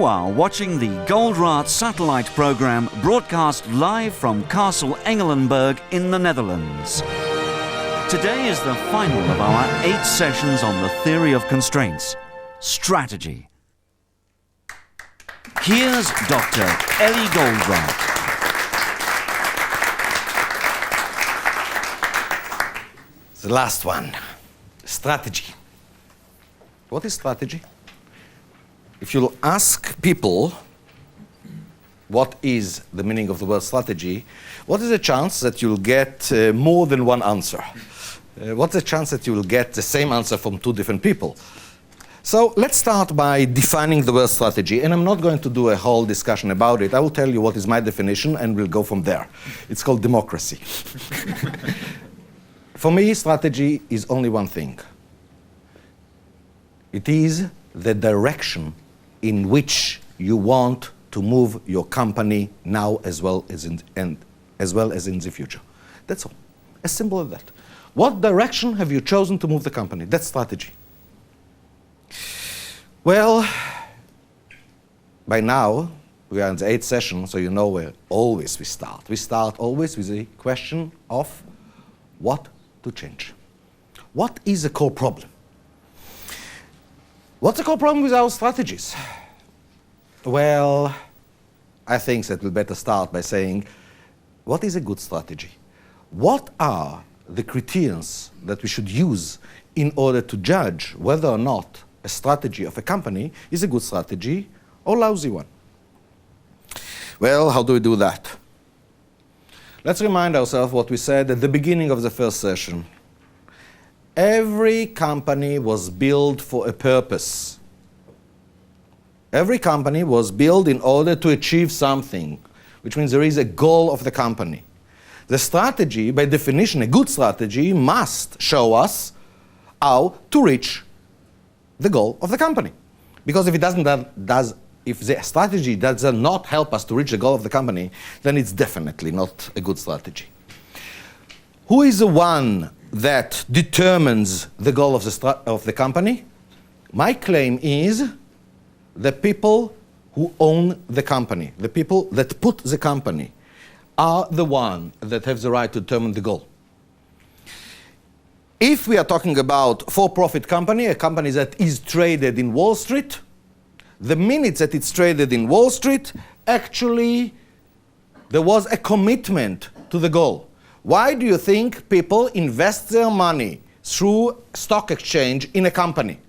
are watching the Goldraad satellite program broadcast live from Castle Engelenburg in the Netherlands. Today is the final of our 8 sessions on the theory of constraints, strategy. Here's Dr. Ellie Goldraad. The last one, strategy. What is strategy? If you'll ask people what is the meaning of the word strategy, what is the chance that you'll get more than one answer? What's the chance that you will get the same answer from 2 different people? So let's start by defining the word strategy, and I'm not going to do a whole discussion about it. I will tell you what is my definition, and we'll go from there. It's called democracy. For me, strategy is only one thing. It is the direction in which you want to move your company now as well as in the future. That's all. As simple as that. What direction have you chosen to move the company? That's strategy. Well, by now, we are in the 8th session, so you know where always we start. We start always with the question of what to change. What is the core problem? What's the core problem with our strategies? Well, I think that we'll better start by saying, what is a good strategy? What are the criteria that we should use in order to judge whether or not a strategy of a company is a good strategy or a lousy one? Well, how do we do that? Let's remind ourselves what we said at the beginning of the first session. Every company was built for a purpose. Every company was built in order to achieve something, which means there is a goal of the company. The strategy, by definition, a good strategy, must show us how to reach the goal of the company. Because if it if the strategy does not help us to reach the goal of the company, then it's definitely not a good strategy. Who is the one that determines the goal of the company? My claim is the people who own the company, the people that put the company, are the one that have the right to determine the goal. If we are talking about for-profit company, a company that is traded in Wall Street, the minute that it's traded in Wall Street, actually there was a commitment to the goal. Why do you think people invest their money through stock exchange in a company?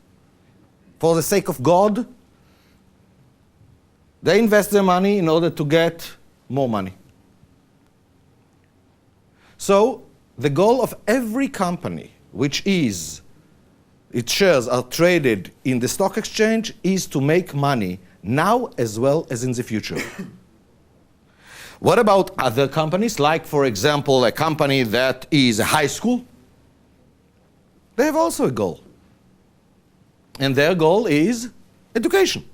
For the sake of God? They invest their money in order to get more money. So the goal of every company, which is its shares are traded in the stock exchange, is to make money now as well as in the future. What about other companies, like, for example, a company that is a high school? They have also a goal. And their goal is education.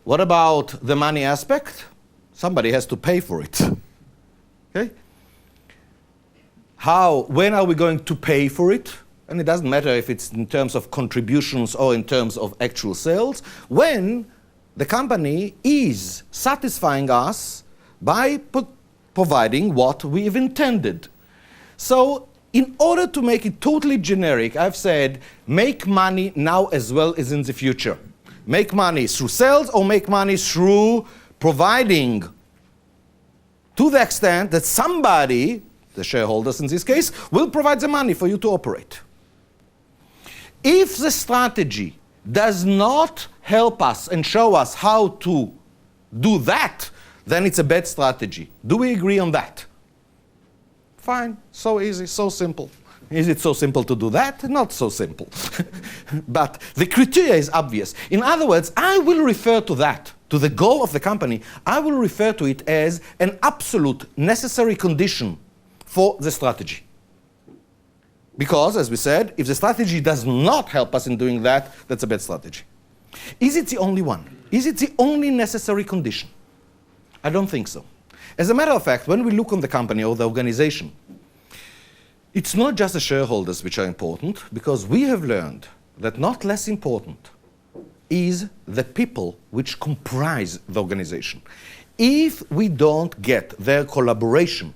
What about the money aspect? Somebody has to pay for it. Okay? When are we going to pay for it? And it doesn't matter if it's in terms of contributions or in terms of actual sales, when the company is satisfying us by providing what we've intended. So in order to make it totally generic, I've said make money now as well as in the future. Make money through sales or make money through providing to the extent that somebody, the shareholders in this case, will provide the money for you to operate. If the strategy does not help us and show us how to do that, then it's a bad strategy. Do we agree on that? Fine, so easy, so simple. Is it so simple to do that? Not so simple. But the criteria is obvious. In other words, I will refer to that, to the goal of the company, I will refer to it as an absolute necessary condition for the strategy. Because, as we said, if the strategy does not help us in doing that, that's a bad strategy. Is it the only one? Is it the only necessary condition? I don't think so. As a matter of fact, when we look on the company or the organization, it's not just the shareholders which are important, because we have learned that not less important is the people which comprise the organization. If we don't get their collaboration,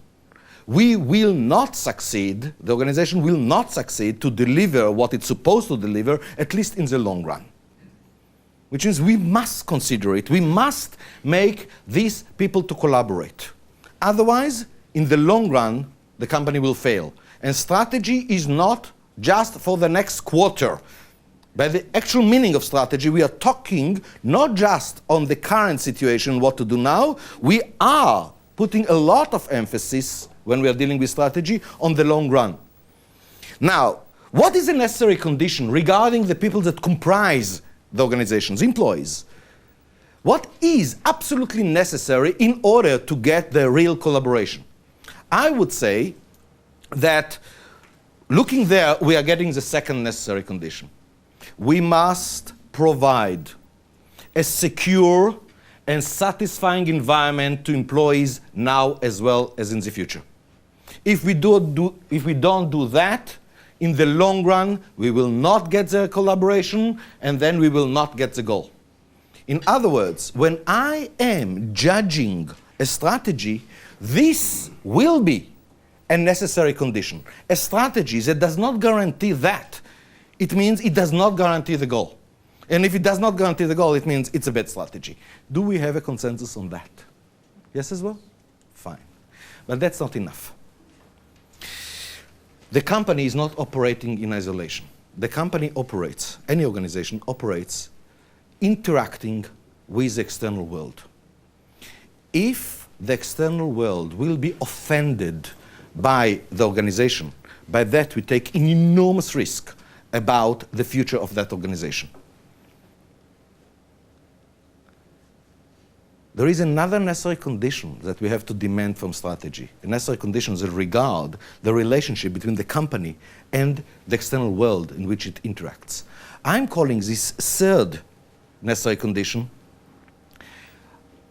we will not succeed, the organization will not succeed to deliver what it's supposed to deliver, at least in the long run. Which means we must consider it. We must make these people to collaborate. Otherwise, in the long run, the company will fail. And strategy is not just for the next quarter. By the actual meaning of strategy, we are talking not just on the current situation, what to do now, we are putting a lot of emphasis when we are dealing with strategy on the long run. Now, what is a necessary condition regarding the people that comprise the organization's employees? What is absolutely necessary in order to get the real collaboration? I would say that looking there, we are getting the second necessary condition. We must provide a secure and satisfying environment to employees now as well as in the future. If we don't do that, in the long run, we will not get the collaboration, and then we will not get the goal. In other words, when I am judging a strategy, this will be a necessary condition. A strategy that does not guarantee that, it means it does not guarantee the goal. And if it does not guarantee the goal, it means it's a bad strategy. Do we have a consensus on that? Yes as well? Fine. But that's not enough. The company is not operating in isolation. The company operates, any organization operates, interacting with the external world. If the external world will be offended by the organization, by that we take an enormous risk about the future of that organization. There is another necessary condition that we have to demand from strategy. A necessary condition that regard the relationship between the company and the external world in which it interacts. I'm calling this third necessary condition.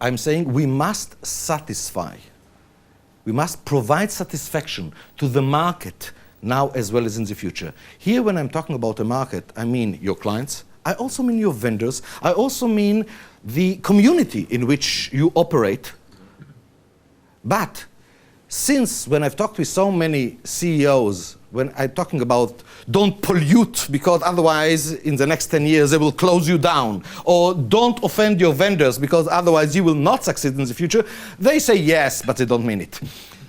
I'm saying we must satisfy. We must provide satisfaction to the market now as well as in the future. Here, when I'm talking about a market, I mean your clients. I also mean your vendors. I also mean the community in which you operate. But since when I've talked with so many CEOs, when I'm talking about don't pollute because otherwise in the next 10 years they will close you down, or don't offend your vendors because otherwise you will not succeed in the future, they say yes, but they don't mean it.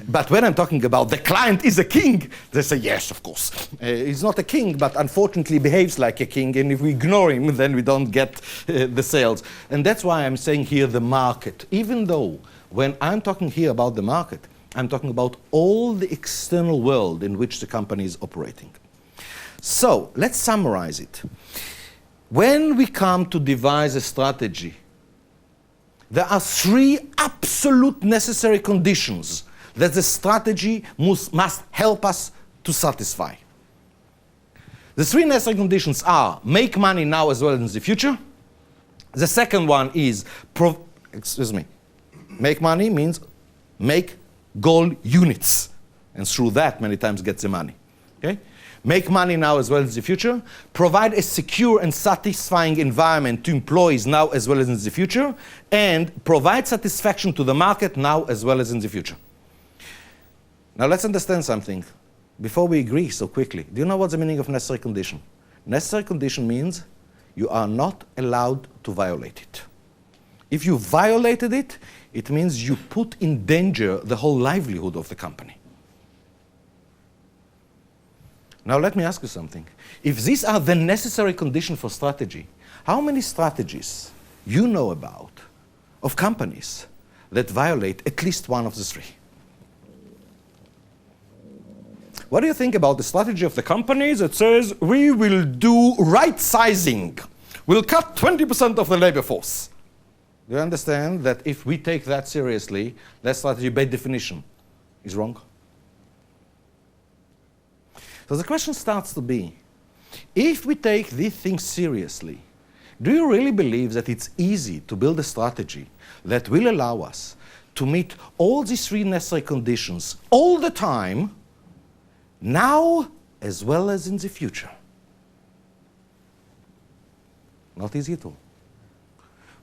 But when I'm talking about the client is a king, they say, yes, of course. He's not a king, but unfortunately behaves like a king, and if we ignore him, then we don't get the sales. And that's why I'm saying here the market. Even though when I'm talking here about the market, I'm talking about all the external world in which the company is operating. So let's summarize it. When we come to devise a strategy, there are three absolute necessary conditions that the strategy must help us to satisfy. The three necessary conditions are make money now as well as in the future. The second one is, make money means make goal units, and through that many times get the money. Okay? Make money now as well as in the future. Provide a secure and satisfying environment to employees now as well as in the future. And provide satisfaction to the market now as well as in the future. Now let's understand something before we agree so quickly. Do you know what's the meaning of necessary condition? Necessary condition means you are not allowed to violate it. If you violated it, it means you put in danger the whole livelihood of the company. Now let me ask you something. If these are the necessary conditions for strategy, how many strategies you know about of companies that violate at least one of the three? What do you think about the strategy of the company that says we will do right sizing? We'll cut 20% of the labor force. Do you understand that if we take that seriously, that strategy by definition is wrong? So the question starts to be, if we take these things seriously, do you really believe that it's easy to build a strategy that will allow us to meet all these three necessary conditions all the time, now as well as in the future? Not easy at all.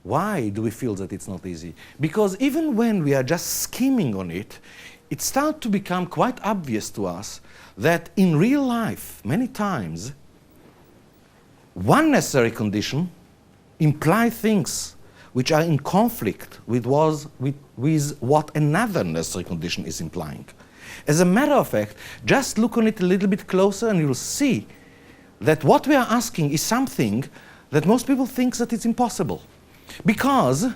Why do we feel that it's not easy? Because even when we are just skimming on it, it starts to become quite obvious to us that in real life, many times, one necessary condition implies things which are in conflict with what another necessary condition is implying. As a matter of fact, just look on it a little bit closer and you'll see that what we are asking is something that most people think that it's impossible. Because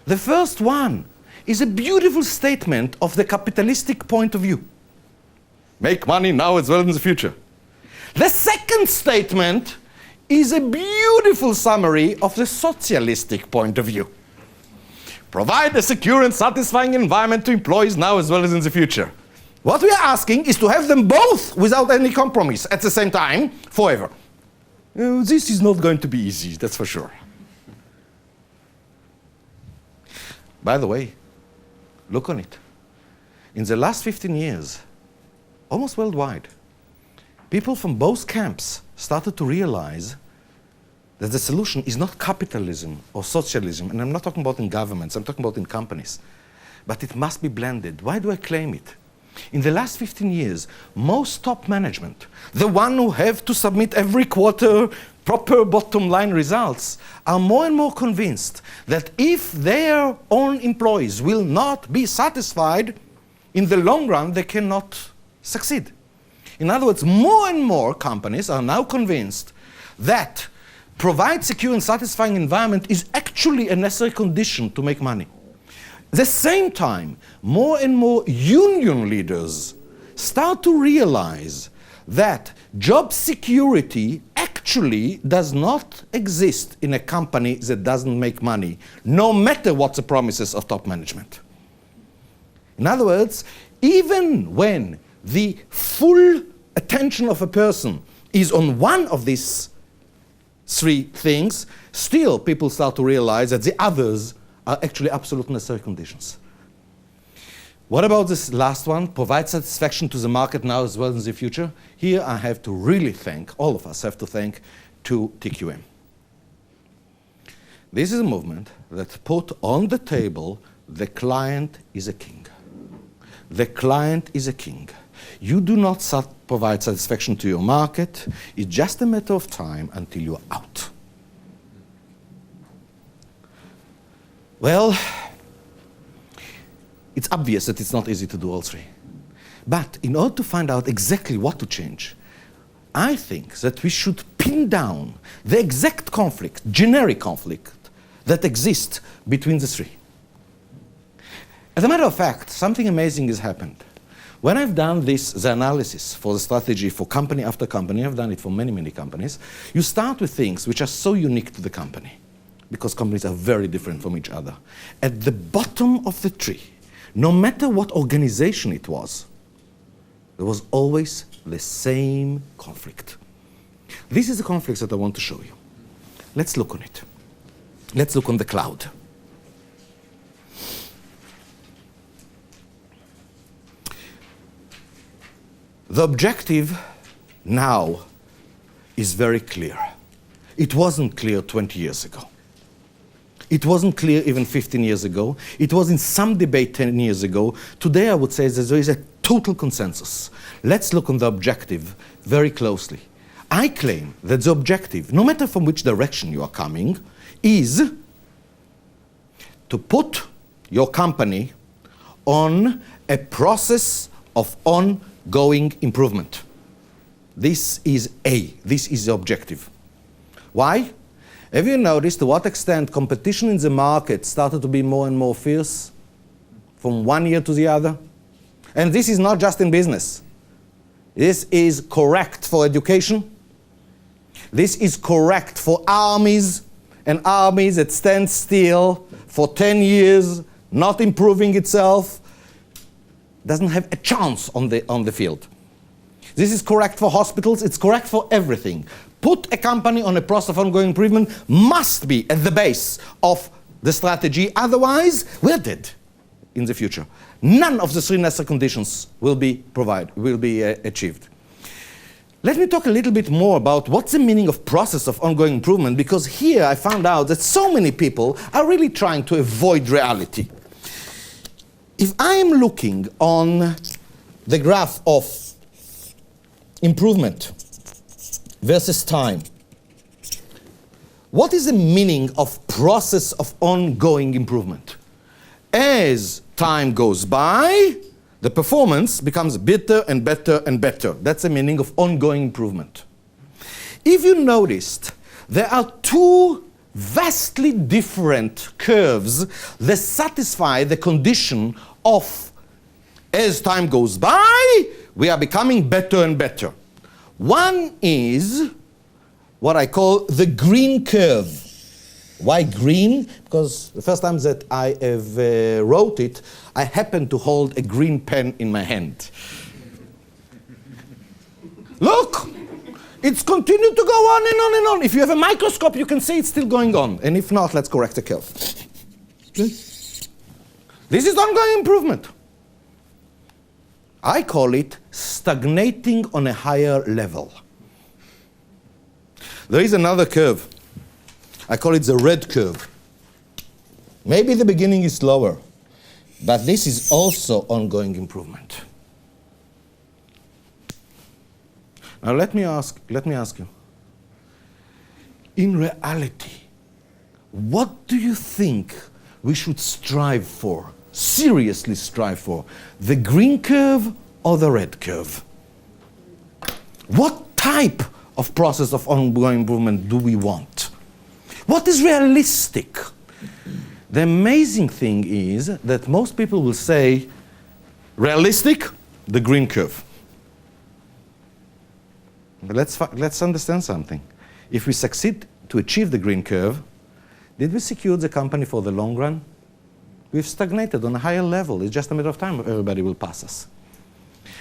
the first one is a beautiful statement of the capitalistic point of view. Make money now as well as in the future. The second statement is a beautiful summary of the socialistic point of view. Provide a secure and satisfying environment to employees now as well as in the future. What we are asking is to have them both without any compromise at the same time, forever. This is not going to be easy, that's for sure. By the way, look on it. In the last 15 years, almost worldwide, people from both camps started to realize that the solution is not capitalism or socialism, and I'm not talking about in governments, I'm talking about in companies, but it must be blended. Why do I claim it? In the last 15 years, most top management, the one who have to submit every quarter proper bottom line results, are more and more convinced that if their own employees will not be satisfied, in the long run they cannot succeed. In other words, more and more companies are now convinced that provide secure and satisfying environment is actually a necessary condition to make money. At the same time, more and more union leaders start to realize that job security actually does not exist in a company that doesn't make money, no matter what the promises of top management. In other words, even when the full attention of a person is on one of these three things, still people start to realize that the others are actually absolute necessary conditions. What about this last one? Provide satisfaction to the market now as well as in the future. Here I have to really thank, all of us have to thank TQM. This is a movement that put on the table the client is a king. The client is a king. You do not provide satisfaction to your market. It's just a matter of time until you're out. Well, it's obvious that it's not easy to do all three. But in order to find out exactly what to change, I think that we should pin down the exact conflict, generic conflict, that exists between the three. As a matter of fact, something amazing has happened. When I've done the analysis for the strategy for company after company, I've done it for many, many companies, you start with things which are so unique to the company, because companies are very different from each other. At the bottom of the tree, no matter what organization it was, there was always the same conflict. This is the conflict that I want to show you. Let's look on it. Let's look on the cloud. The objective now is very clear. It wasn't clear 20 years ago. It wasn't clear even 15 years ago. It was in some debate 10 years ago. Today I would say that there is a total consensus. Let's look on the objective very closely. I claim that the objective, no matter from which direction you are coming, is to put your company on a process of ongoing improvement. This is the objective. Why? Have you noticed to what extent competition in the market started to be more and more fierce from one year to the other? And this is not just in business. This is correct for education. This is correct for armies, and armies that stand still for 10 years, not improving itself, doesn't have a chance on the field. This is correct for hospitals, it's correct for everything. Put a company on a process of ongoing improvement must be at the base of the strategy, otherwise we're dead in the future. None of the three necessary conditions will be achieved. Let me talk a little bit more about what's the meaning of process of ongoing improvement, because here I found out that so many people are really trying to avoid reality. If I am looking on the graph of improvement versus time, what is the meaning of process of ongoing improvement? As time goes by, the performance becomes better and better and better. That's the meaning of ongoing improvement. If you noticed, there are two vastly different curves that satisfy the condition of as time goes by, we are becoming better and better. One is what I call the green curve. Why green? Because the first time that I have wrote it, I happened to hold a green pen in my hand. Look! It's continued to go on and on and on. If you have a microscope, you can see it's still going on. And if not, let's correct the curve. This is ongoing improvement. I call it stagnating on a higher level. There is another curve. I call it the red curve. Maybe the beginning is slower, but this is also ongoing improvement. Now let me ask you, in reality, what do you think we should strive for, seriously strive for, the green curve or the red curve? What type of process of ongoing improvement do we want? What is realistic? The amazing thing is that most people will say, realistic, the green curve. But let's understand something. If we succeed to achieve the green curve, did we secure the company for the long run? We've stagnated on a higher level. It's just a matter of time everybody will pass us.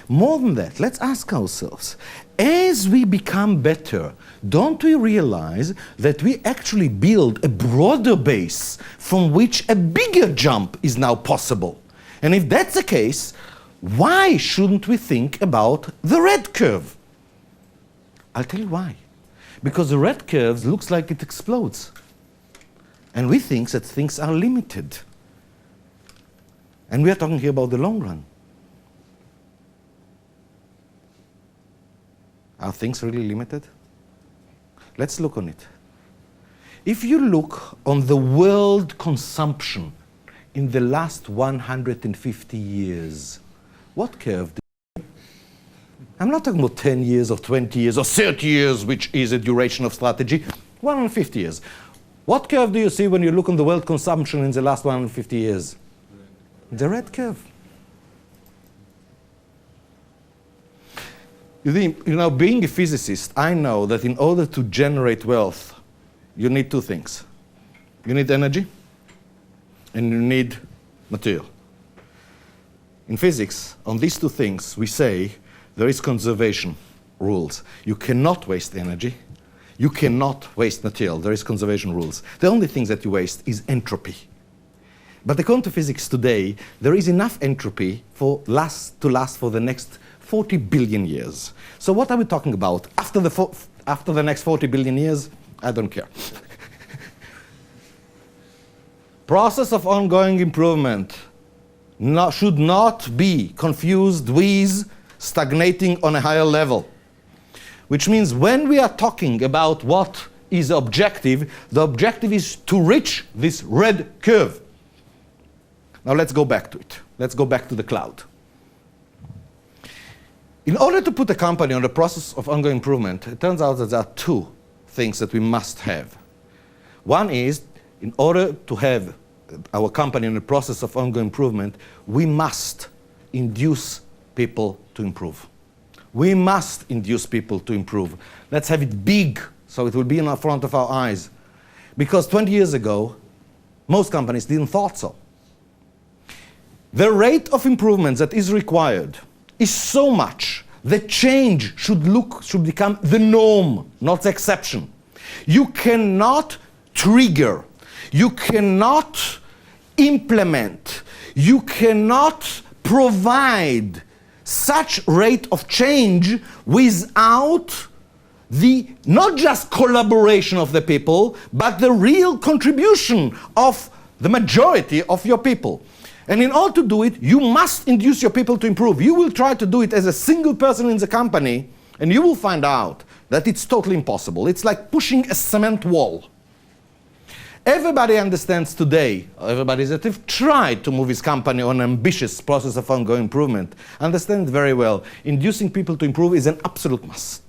More than that, let's ask ourselves, as we become better, don't we realize that we actually build a broader base from which a bigger jump is now possible? And if that's the case, why shouldn't we think about the red curve? I'll tell you why. Because the red curve looks like it explodes. And we think that things are limited. And we are talking here about the long run. Are things really limited? Let's look on it. If you look on the world consumption in the last 150 years, what curve do you see? I'm not talking about 10 years or 20 years or 30 years, which is a duration of strategy, 150 years. What curve do you see when you look on the world consumption in the last 150 years? The red curve. You know, being a physicist, I know that in order to generate wealth, you need two things. You need energy, and you need material. In physics, on these two things, we say there is conservation rules. You cannot waste energy. You cannot waste material. There is conservation rules. The only thing that you waste is entropy. But according to physics today, there is enough entropy to last for the next 40 billion years. So what are we talking about? After the next 40 billion years, I don't care. Process of ongoing improvement should not be confused with stagnating on a higher level. Which means when we are talking about what is the objective is to reach this red curve. Now let's go back to it. Let's go back to the cloud. In order to put a company on the process of ongoing improvement, it turns out that there are two things that we must have. One is, in order to have our company in the process of ongoing improvement, we must induce people to improve. We must induce people to improve. Let's have it big, so it will be in front of our eyes. Because 20 years ago, most companies didn't thought so. The rate of improvement that is required is so much that change should become the norm, not the exception. You cannot trigger, you cannot implement, you cannot provide such rate of change without the not just collaboration of the people, but the real contribution of the majority of your people. And in order to do it, you must induce your people to improve. You will try to do it as a single person in the company, and you will find out that it's totally impossible. It's like pushing a cement wall. Everybody understands today, everybody that have tried to move his company on an ambitious process of ongoing improvement, understand very well, inducing people to improve is an absolute must.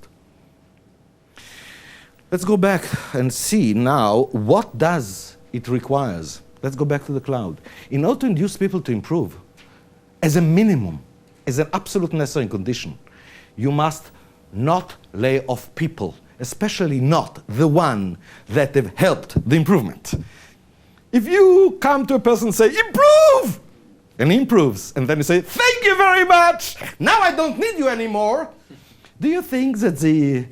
Let's go back and see now what does it requires. Let's go back to the cloud. In order to induce people to improve, as a minimum, as an absolute necessary condition, you must not lay off people, especially not the one that have helped the improvement. If you come to a person and say, improve! And he improves, and then you say, thank you very much! Now I don't need you anymore! Do you think that the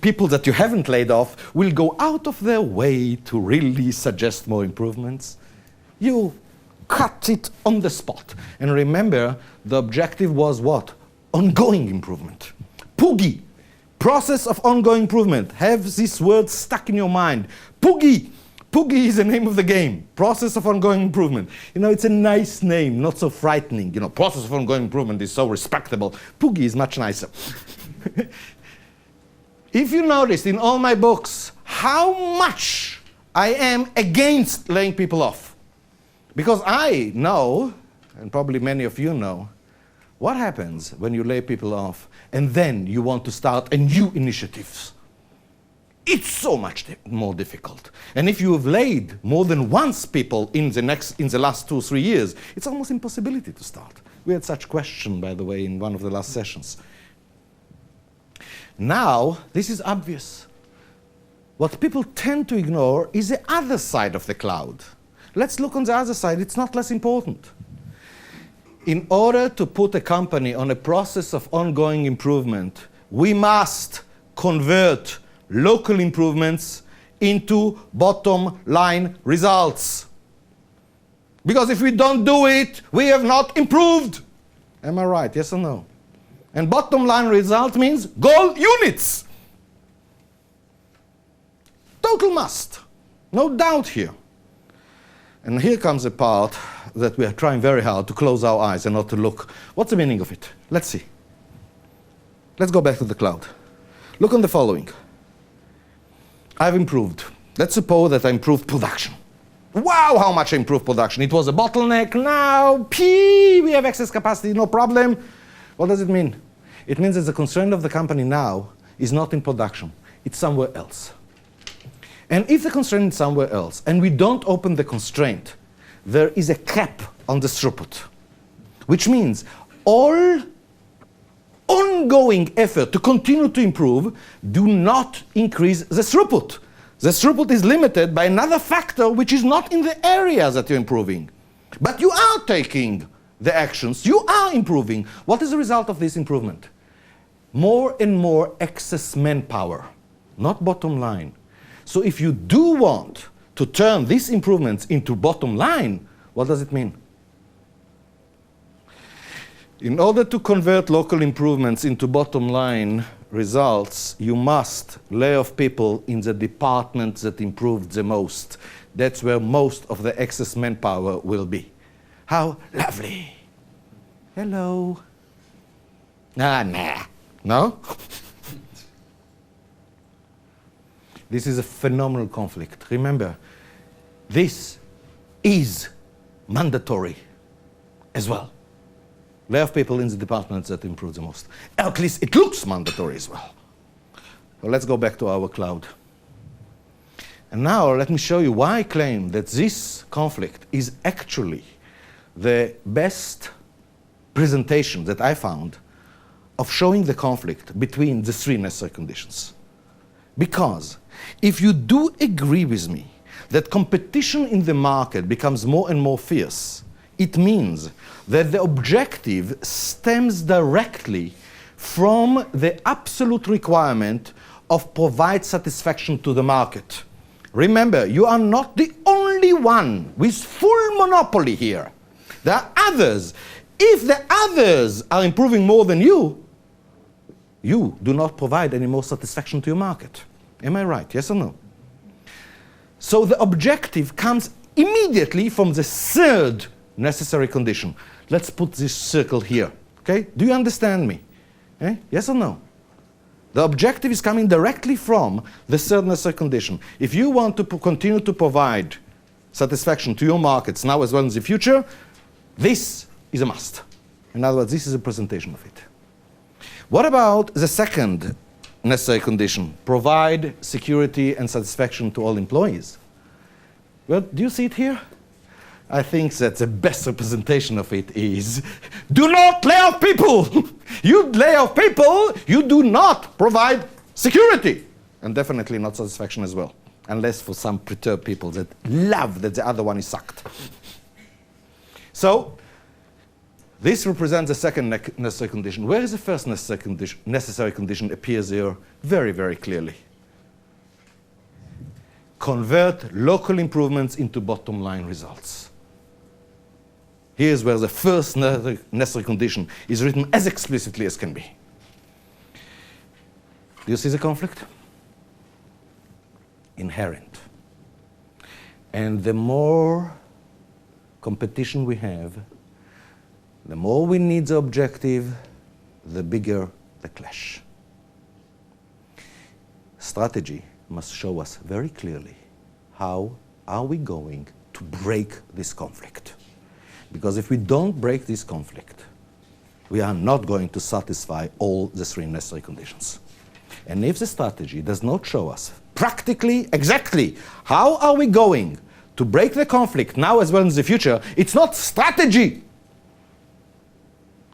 people that you haven't laid off will go out of their way to really suggest more improvements? You cut it on the spot. And remember, the objective was what? Ongoing improvement. POOGI, process of ongoing improvement. Have this word stuck in your mind. POOGI. POOGI is the name of the game. Process of ongoing improvement. You know, it's a nice name, not so frightening. You know, process of ongoing improvement is so respectable. POOGI is much nicer. If you noticed in all my books how much I am against laying people off, because I know, and probably many of you know, what happens when you lay people off and then you want to start a new initiative. It's so much more difficult. And if you have laid more than once people in the last 2 or 3 years, it's almost impossibility to start. We had such question, by the way, in one of the last sessions. Now, this is obvious. What people tend to ignore is the other side of the cloud. Let's look on the other side. It's not less important. In order to put a company on a process of ongoing improvement, we must convert local improvements into bottom line results. Because if we don't do it, we have not improved. Am I right? Yes or no? And bottom line result means goal units. Total must. No doubt here. And here comes a part that we are trying very hard to close our eyes and not to look. What's the meaning of it? Let's see. Let's go back to the cloud. Look on the following. I've improved. Let's suppose that I improved production. Wow, how much I improved production. It was a bottleneck. Now, we have excess capacity, no problem. What does it mean? It means that the constraint of the company now is not in production. It's somewhere else. And if the constraint is somewhere else, and we don't open the constraint, there is a cap on the throughput. Which means all ongoing effort to continue to improve do not increase the throughput. The throughput is limited by another factor which is not in the area that you're improving. But you are taking the actions, you are improving. What is the result of this improvement? More and more excess manpower, not bottom line. So if you do want to turn these improvements into bottom line, what does it mean? In order to convert local improvements into bottom line results, you must lay off people in the departments that improved the most. That's where most of the excess manpower will be. How lovely. Hello. Nah. No? This is a phenomenal conflict. Remember, this is mandatory as well. Lay off people in the departments that improve the most. At least it looks mandatory as well. Well, let's go back to our cloud. And now let me show you why I claim that this conflict is actually the best presentation that I found of showing the conflict between the 3 necessary conditions. Because if you do agree with me that competition in the market becomes more and more fierce, it means that the objective stems directly from the absolute requirement of provide satisfaction to the market. Remember, you are not the only one with full monopoly here. There are others if the others are improving more than you, you do not provide any more satisfaction to your market. Am I right? Yes or no? So the objective comes immediately from the third necessary condition. Let's put this circle here. Okay? Do you understand me? Eh? Yes or no? The objective is coming directly from the third necessary condition. If you want to continue to provide satisfaction to your markets now as well as in the future, this is a must. In other words, this is a presentation of it. What about the second necessary condition? Provide security and satisfaction to all employees. Well, do you see it here? I think that the best representation of it is, do not lay off people. You lay off people, you do not provide security. And definitely not satisfaction as well. Unless for some perturbed people that love that the other one is sucked. So, this represents the second necessary condition. Where is the first necessary condition appears here very, very clearly. Convert local improvements into bottom line results. Here's where the first necessary condition is written as explicitly as can be. Do you see the conflict? Inherent. And the more competition we have, the more we need the objective, the bigger the clash. Strategy must show us very clearly how are we going to break this conflict. Because if we don't break this conflict, we are not going to satisfy all the three necessary conditions. And if the strategy does not show us practically, exactly, how are we going to break the conflict now as well as in the future, it's not strategy.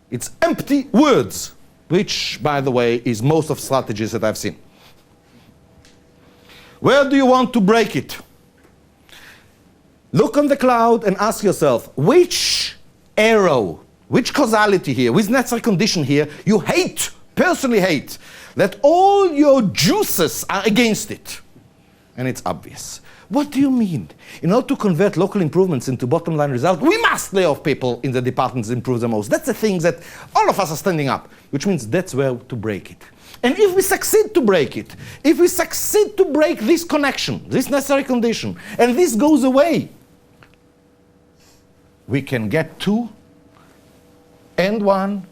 It's empty words, which, by the way, is most of strategies that I've seen. Where do you want to break it? Look on the cloud and ask yourself, which arrow, which causality here, which necessary condition here you hate, personally hate, that all your juices are against it. And it's obvious. What do you mean? In order to convert local improvements into bottom line results, we must lay off people in the departments that improve the most. That's the thing that all of us are standing up, which means that's where to break it. And if we succeed to break it, if we succeed to break this connection, this necessary condition, and this goes away, we can get 2 and 1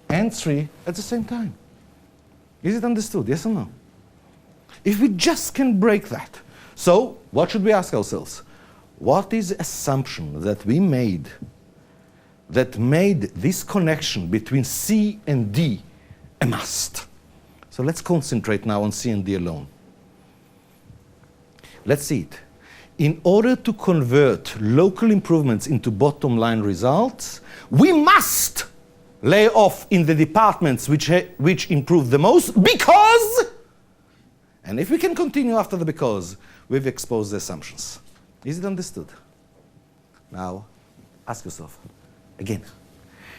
and 3 at the same time. Is it understood? Yes or no? If we just can break that. So, what should we ask ourselves? What is the assumption that we made that made this connection between C and D a must? So let's concentrate now on C and D alone. Let's see it. In order to convert local improvements into bottom line results, we must lay off in the departments which improve the most because, and if we can continue after the because, we've exposed the assumptions. Is it understood? Now, ask yourself, again,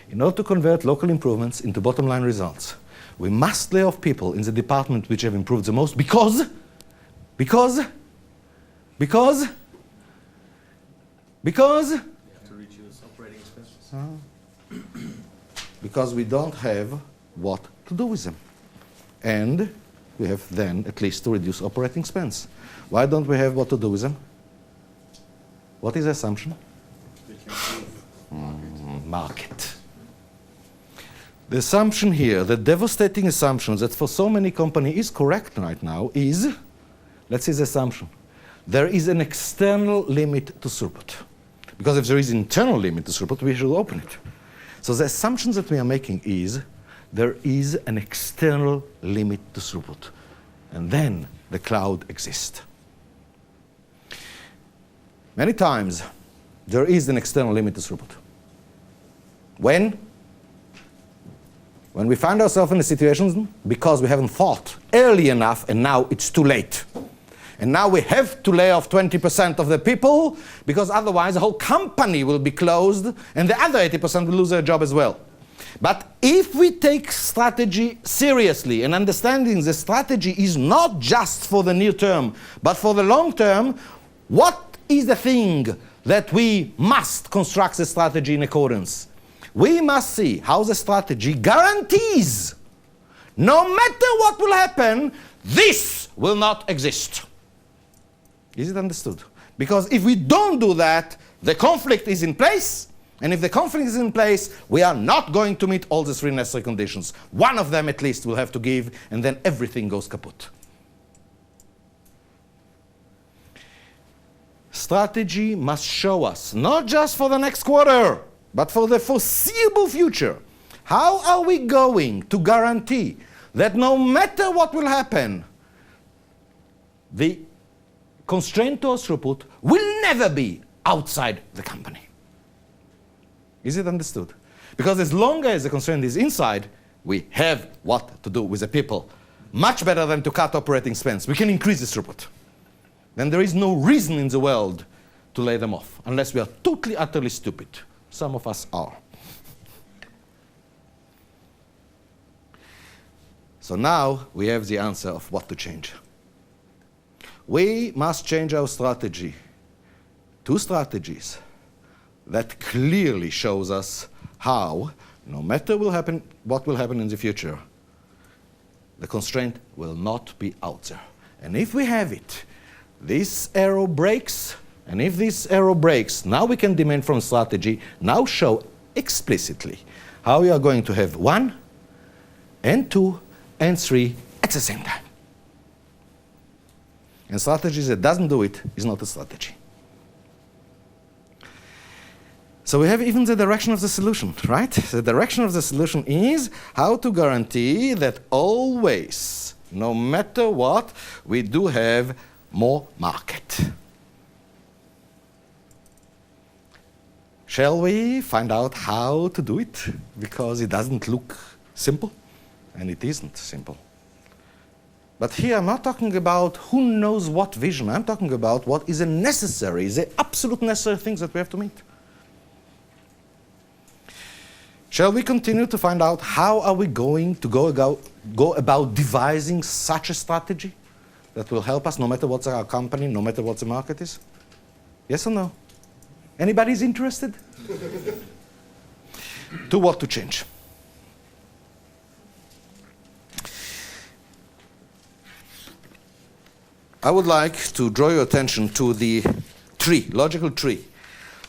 in order to convert local improvements into bottom line results, we must lay off people in the department which have improved the most because You have to reduce operating expenses. Because we don't have what to do with them. And we have then at least to reduce operating expense. Why don't we have what to do with them? What is the assumption? We can improve Market. The assumption here, the devastating assumption that for so many companies is correct right now is, let's see the assumption, there is an external limit to throughput. Because if there is an internal limit to throughput, we should open it. So the assumption that we are making is there is an external limit to throughput. And then the cloud exists. Many times, there is an external limit to throughput. When? When we find ourselves in a situation because we haven't thought early enough and now it's too late. And now we have to lay off 20% of the people because otherwise the whole company will be closed and the other 80% will lose their job as well. But if we take strategy seriously and understanding the strategy is not just for the near term, but for the long term, what is the thing that we must construct the strategy in accordance? We must see how the strategy guarantees, no matter what will happen, this will not exist. Is it understood? Because if we don't do that, the conflict is in place, and if the conflict is in place, we are not going to meet all the three necessary conditions. One of them at least will have to give, and then everything goes kaput. Strategy must show us, not just for the next quarter, but for the foreseeable future, how are we going to guarantee that no matter what will happen, the constraint or throughput will never be outside the company. Is it understood? Because as long as the constraint is inside, we have what to do with the people. Much better than to cut operating expense. We can increase the throughput. Then there is no reason in the world to lay them off, unless we are totally, utterly stupid. Some of us are. So now we have the answer of what to change. We must change our strategy. Two strategies that clearly shows us how, no matter what will happen in the future, the constraint will not be out there. And if we have it, this arrow breaks, and if this arrow breaks, now we can demand from strategy, now show explicitly how we are going to have 1 and 2 and 3 at the same time. And strategy that doesn't do it is not a strategy. So we have even the direction of the solution, right? The direction of the solution is how to guarantee that always, no matter what, we do have more market. Shall we find out how to do it? Because it doesn't look simple, and it isn't simple. But here I'm not talking about who knows what vision. I'm talking about what is a necessary, the absolute necessary things that we have to meet. Shall we continue to find out how are we going to go about devising such a strategy that will help us no matter what our company, no matter what the market is? Yes or no? Anybody's interested? To what to change? I would like to draw your attention to the tree, logical tree,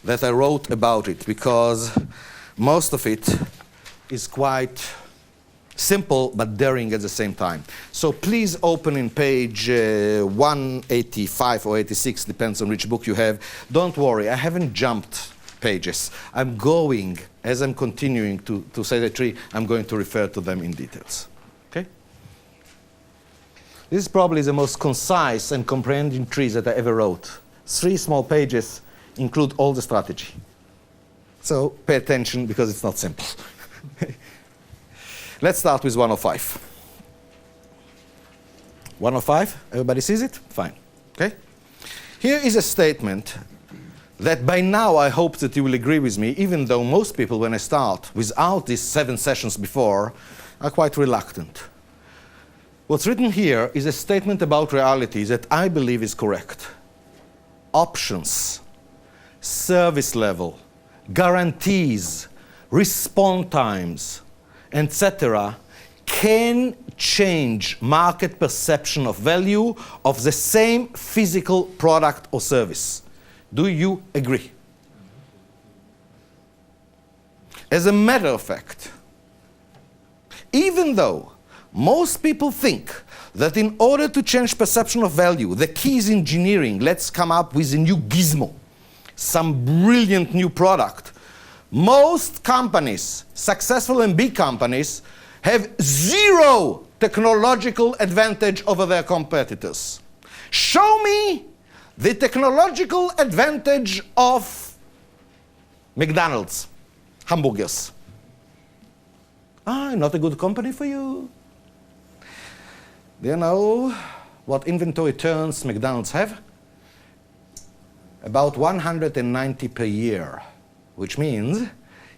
that I wrote about it, because most of it is quite simple but daring at the same time. So please open in page 185 or 86, depends on which book you have. Don't worry, I haven't jumped pages. I'm going, as I'm continuing to say the tree, I'm going to refer to them in details. Okay? This is probably the most concise and comprehending tree that I ever wrote. 3 small pages include all the strategy. So pay attention because it's not simple. Let's start with 105. 105, everybody sees it? Fine. Okay? Here is a statement that by now I hope that you will agree with me, even though most people, when I start without these 7 sessions before, are quite reluctant. What's written here is a statement about reality that I believe is correct. Options, service level, guarantees, response times, etc., can change market perception of value of the same physical product or service. Do you agree? As a matter of fact, even though most people think that in order to change perception of value, the key is engineering, let's come up with a new gizmo, some brilliant new product. Most companies, successful and big companies, have 0 technological advantage over their competitors. Show me the technological advantage of McDonald's, hamburgers. Not a good company for you. Do you know what inventory turns McDonald's have? About 190 per year, which means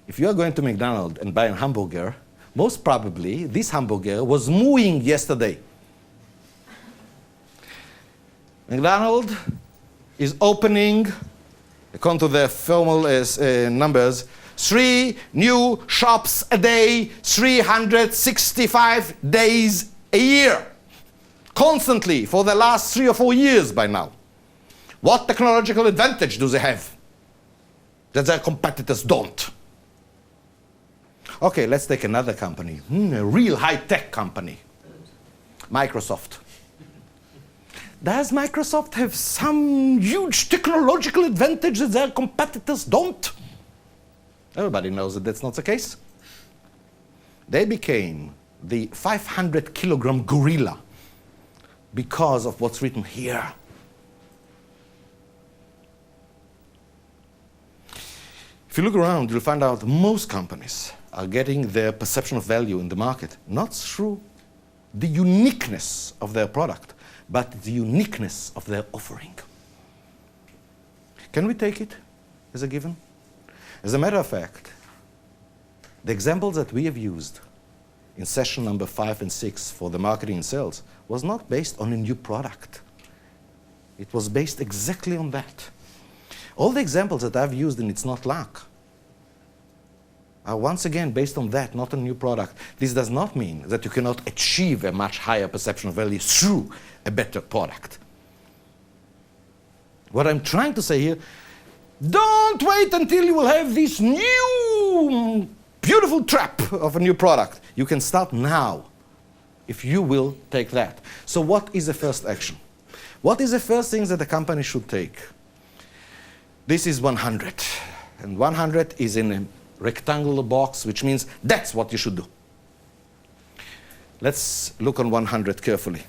if you are going to McDonald's and buy a hamburger, most probably this hamburger was mooing yesterday. McDonald's is opening, according to their formal numbers, 3 new shops a day, 365 days a year. Constantly for the last 3 or 4 years by now. What technological advantage do they have that their competitors don't? Okay, let's take another company, a real high-tech company, Microsoft. Does Microsoft have some huge technological advantage that their competitors don't? Everybody knows that that's not the case. They became the 500-kilogram gorilla because of what's written here. If you look around, you'll find out most companies are getting their perception of value in the market, not through the uniqueness of their product, but the uniqueness of their offering. Can we take it as a given? As a matter of fact, the examples that we have used in session number 5 and 6 for the marketing and sales was not based on a new product. It was based exactly on that. All the examples that I've used in It's Not Luck are once again based on that, not a new product. This does not mean that you cannot achieve a much higher perception of value through a better product. What I'm trying to say here, don't wait until you will have this new beautiful trap of a new product. You can start now if you will take that. So what is the first action? What is the first thing that a company should take? This is 100. And 100 is in a rectangular box, which means that's what you should do. Let's look on 100 carefully.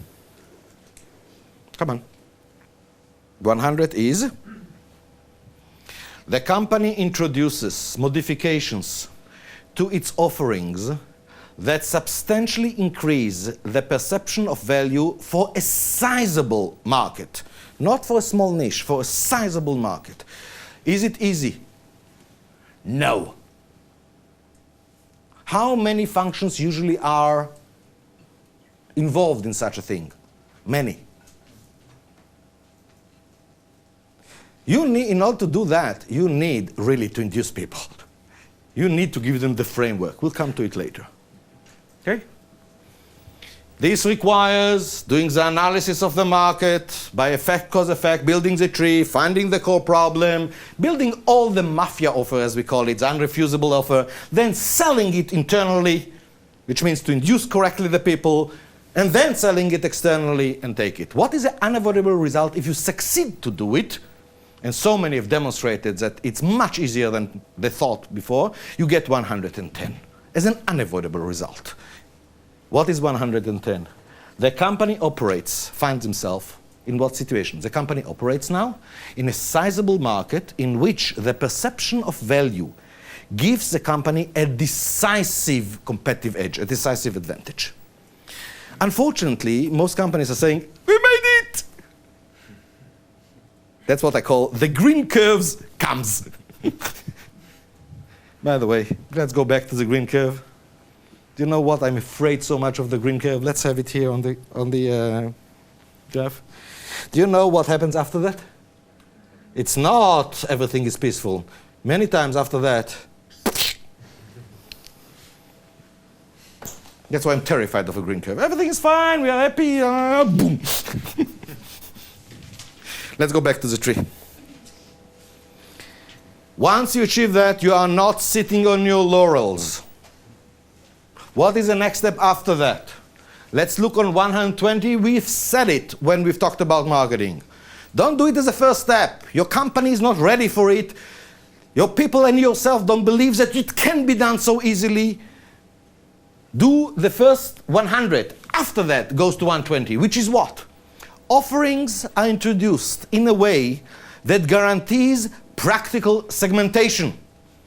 Come on. 100 is the company introduces modifications to its offerings that substantially increase the perception of value for a sizable market. Not for a small niche, for a sizable market. Is it easy? No. How many functions usually are involved in such a thing? Many. You need, in order to do that, you need really to induce people. You need to give them the framework. We'll come to it later. Okay? This requires doing the analysis of the market, by effect, cause effect, building the tree, finding the core problem, building all the mafia offer, as we call it, the unrefusable offer, then selling it internally, which means to induce correctly the people, and then selling it externally and take it. What is the unavoidable result if you succeed to do it? And so many have demonstrated that it's much easier than they thought before. You get 110 as an unavoidable result. What is 110? The company operates, finds himself in what situation? The company operates now in a sizable market in which the perception of value gives the company a decisive competitive edge, a decisive advantage. Unfortunately, most companies are saying, we made it! That's what I call the green curves comes. By the way, let's go back to the green curve. Do you know what? I'm afraid so much of the green curve. Let's have it here on the graph. Do you know what happens after that? It's not everything is peaceful. Many times after that, that's why I'm terrified of a green curve. Everything is fine, we are happy, boom. Let's go back to the tree. Once you achieve that, you are not sitting on your laurels. What is the next step after that? Let's look on 120. We've said it when we've talked about marketing. Don't do it as a first step. Your company is not ready for it. Your people and yourself don't believe that it can be done so easily. Do the first 100. After that goes to 120, which is what? Offerings are introduced in a way that guarantees practical segmentation.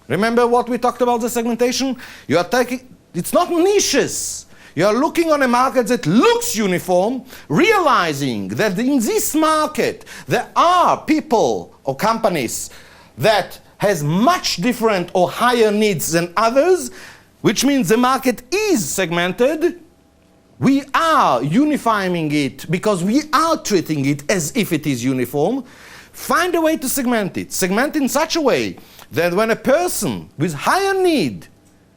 Remember what we talked about the segmentation? You are taking, it's not niches. You are looking on a market that looks uniform, realizing that in this market there are people or companies that has much different or higher needs than others, which means the market is segmented. We are unifying it because we are treating it as if it is uniform. Find a way to segment it. Segment in such a way that when a person with higher need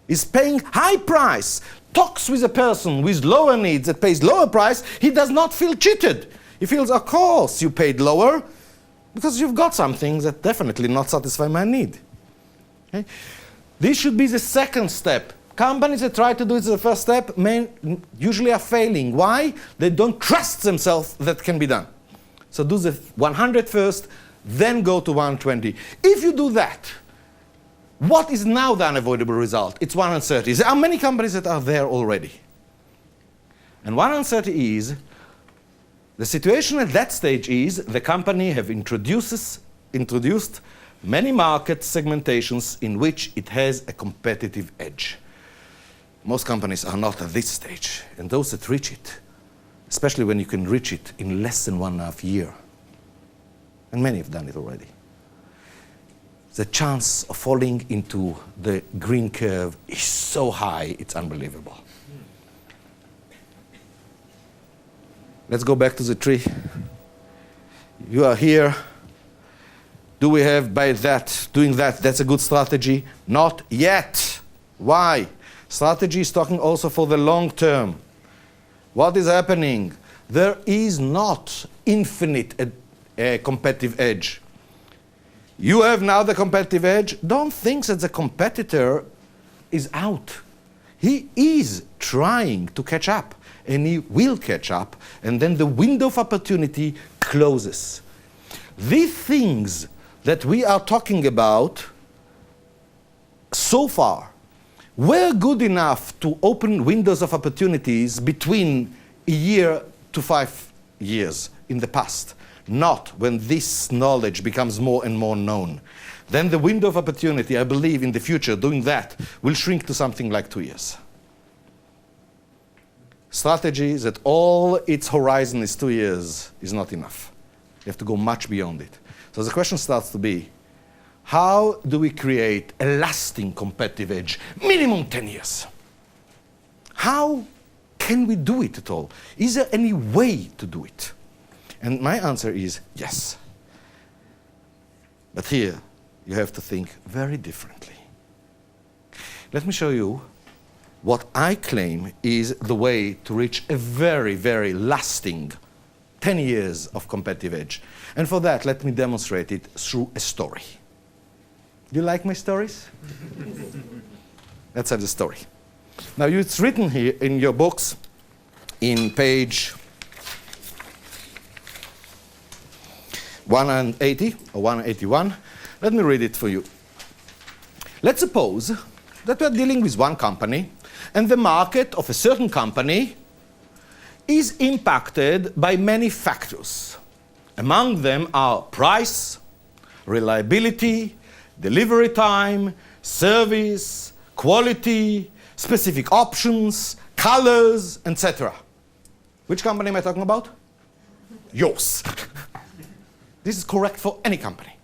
is paying high price, talks with a person with lower needs that pays lower price, he does not feel cheated. He feels, of course, you paid lower because you've got something that definitely not satisfy my need. Okay? This should be the second step. Companies that try to do it as the first step usually are failing. Why? They don't trust themselves that can be done. So do the 100 first, then go to 120. If you do that, what is now the unavoidable result? It's 130. There are many companies that are there already. And 130 is, the situation at that stage is the company have introduced many market segmentations in which it has a competitive edge. Most companies are not at this stage, and those that reach it, especially when you can reach it in less than 1.5 years, and many have done it already, the chance of falling into the green curve is so high, it's unbelievable. Let's go back to the tree. You are here. Do we have by that, doing that, that's a good strategy? Not yet. Why? Strategy is talking also for the long term. What is happening? There is not infinite competitive edge. You have now the competitive edge. Don't think that the competitor is out. He is trying to catch up, and he will catch up, and then the window of opportunity closes. These things that we are talking about so far were good enough to open windows of opportunities between a year to 5 years in the past, not when this knowledge becomes more and more known. Then the window of opportunity, I believe, in the future, doing that, will shrink to something like 2 years. Strategy that all its horizon is 2 years is not enough. You have to go much beyond it. So the question starts to be, how do we create a lasting competitive edge, minimum 10 years? How can we do it at all? Is there any way to do it? And my answer is yes. But here, you have to think very differently. Let me show you what I claim is the way to reach a very, very lasting 10 years of competitive edge. And for that, let me demonstrate it through a story. Do you like my stories? Let's have the story. Now, it's written here in your books in page 180 or 181. Let me read it for you. Let's suppose that we're dealing with one company, and the market of a certain company is impacted by many factors. Among them are price, reliability, delivery time, service, quality, specific options, colors, etc. Which company am I talking about? Yours. This is correct for any company.